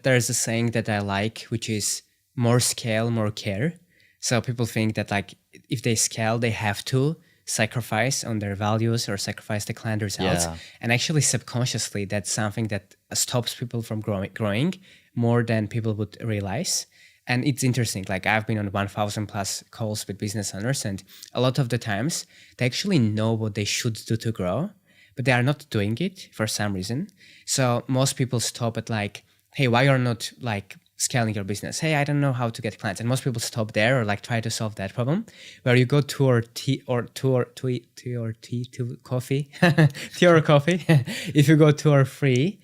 there's a saying that I like, which is more scale, more care. So people think that like if they scale, they have to sacrifice on their values or sacrifice the client results. Yeah. And actually subconsciously, that's something that stops people from growing more than people would realize. And it's interesting, like I've been on 1,000 plus calls with business owners, and a lot of the times they actually know what they should do to grow, but they are not doing it for some reason. So most people stop at like, hey, why you're not like scaling your business? Hey, I don't know how to get clients. And most people stop there or like try to solve that problem, where you go tea or coffee, tea or coffee. If you go 2 or 3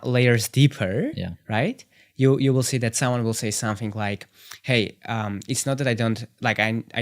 layers deeper, Yeah. right? You will see that someone will say something like, hey, it's not that I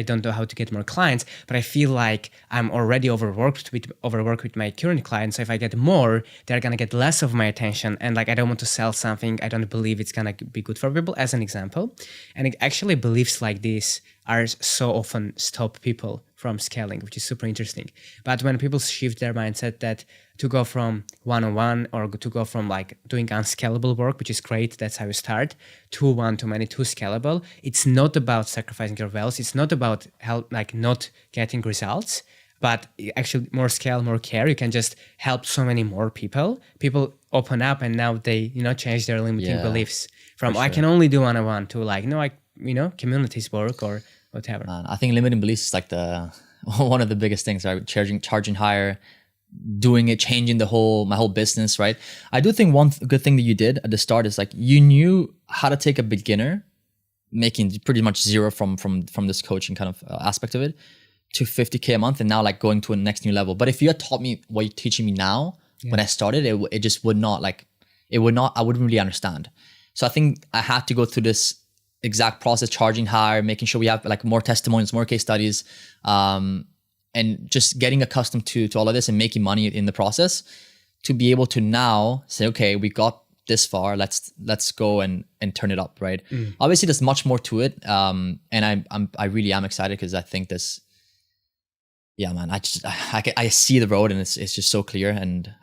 don't know how to get more clients, but I feel like I'm already overworked with my current clients. So if I get more, they're going to get less of my attention. And like, I don't want to sell something I don't believe it's going to be good for people, as an example. And it actually beliefs like this are so often stop people from scaling, which is super interesting. But when people shift their mindset that to go from one-on-one or to go from like doing unscalable work, which is great, that's how you start, to one-to-many, to scalable, it's not about sacrificing your values. It's not about not getting results, but actually more scale, more care. You can just help so many more people. People open up and now they, change their limiting beliefs from, I can only do one-on-one to like, communities work or whatever. I think limiting beliefs is like one of the biggest things, right? Charging higher, doing it, changing my whole business, right? I do think one good thing that you did at the start is like you knew how to take a beginner, making pretty much zero from this coaching kind of aspect of it, to 50K a month, and now like going to a next new level. But if you had taught me what you're teaching me now, when I started, it just would not I wouldn't really understand. So I think I had to go through this exact process, charging higher, making sure we have like more testimonials, more case studies, and just getting accustomed to all of this and making money in the process to be able to now say, okay, we got this far, let's go and turn it up, right? Obviously there's much more to it. And I really am excited because I think this, man, I see the road and it's just so clear, and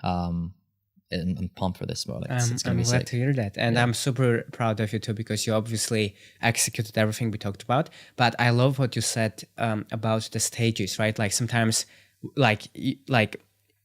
I'm pumped for this, bro. Like, it's gonna be glad sick to hear that. And I'm super proud of you too, because you obviously executed everything we talked about. But I love what you said about the stages, right? Like sometimes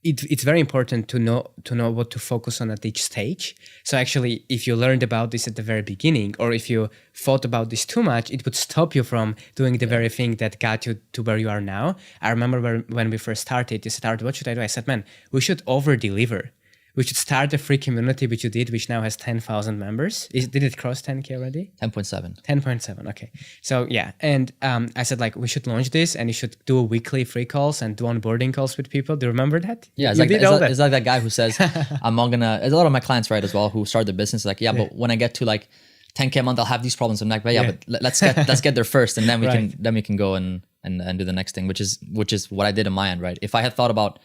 it's very important to know what to focus on at each stage. So actually, if you learned about this at the very beginning, or if you thought about this too much, it would stop you from doing the very thing that got you to where you are now. I remember when we first started, you said, what should I do? I said, man, we should over-deliver. We should start a free community, which you did, which now has 10,000 members. Did it cross 10K already? 10.7. 10.7, okay. So yeah, and I said like, we should launch this and you should do weekly free calls and do onboarding calls with people. Do you remember that? Yeah, it's like that guy who says, I'm not gonna, there's a lot of my clients, right, as well, who start their business like, but when I get to like 10K a month, I'll have these problems. I'm like, but let's get there first, and then we can go and do the next thing, which is what I did on my end, right? If I had thought about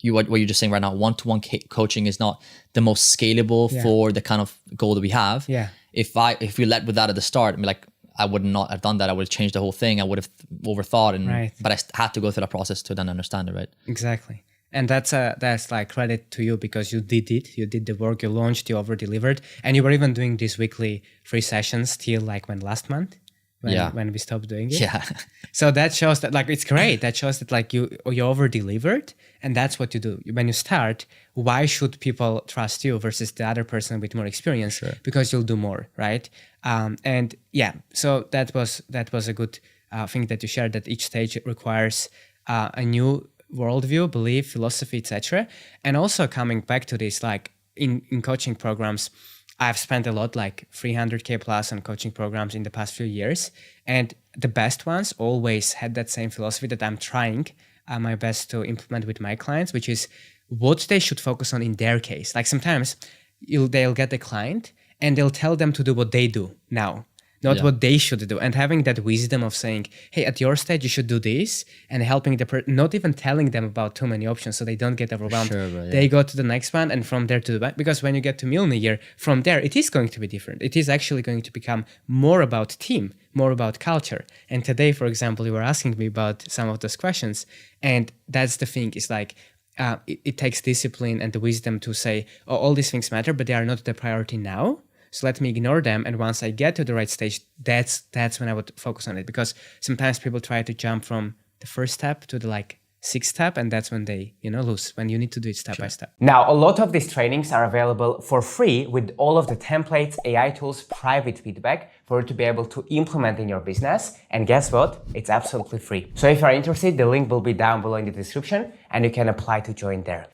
what you're just saying right now, one-to-one coaching is not the most scalable for the kind of goal that we have. Yeah. If we led with that at the start, I mean, like, I would not have done that. I would have changed the whole thing. I would have overthought, but I had to go through that process to then understand it, right? Exactly. And that's like credit to you, because you did it. You did the work. You launched. You over-delivered, and you were even doing these weekly free sessions till like last month. When we stopped doing it. Yeah. So that shows that like, it's great. That shows that like you over-delivered, and that's what you do. When you start, why should people trust you versus the other person with more experience? Sure. Because you'll do more, right? And yeah, so that was a good thing that you shared, that each stage requires a new worldview, belief, philosophy, etc. And also coming back to this, like in coaching programs, I've spent a lot, like 300K plus on coaching programs in the past few years. And the best ones always had that same philosophy that I'm trying my best to implement with my clients, which is what they should focus on in their case. Like sometimes they'll get a client and they'll tell them to do what they do now, not what they should do. And having that wisdom of saying, hey, at your stage, you should do this, and helping not even telling them about too many options so they don't get overwhelmed. Sure, bro, They go to the next one, and from there to the back, because when you get to millionaire, from there, it is going to be different. It is actually going to become more about team, more about culture. And today, for example, you were asking me about some of those questions. And that's the thing, is like, it takes discipline and the wisdom to say, oh, all these things matter, but they are not the priority now. So let me ignore them. And once I get to the right stage, that's when I would focus on it. Because sometimes people try to jump from the first step to the like sixth step, and that's when they, lose, when you need to do it step by step. Now, a lot of these trainings are available for free with all of the templates, AI tools, private feedback for you to be able to implement in your business. And guess what? It's absolutely free. So if you're interested, the link will be down below in the description and you can apply to join there.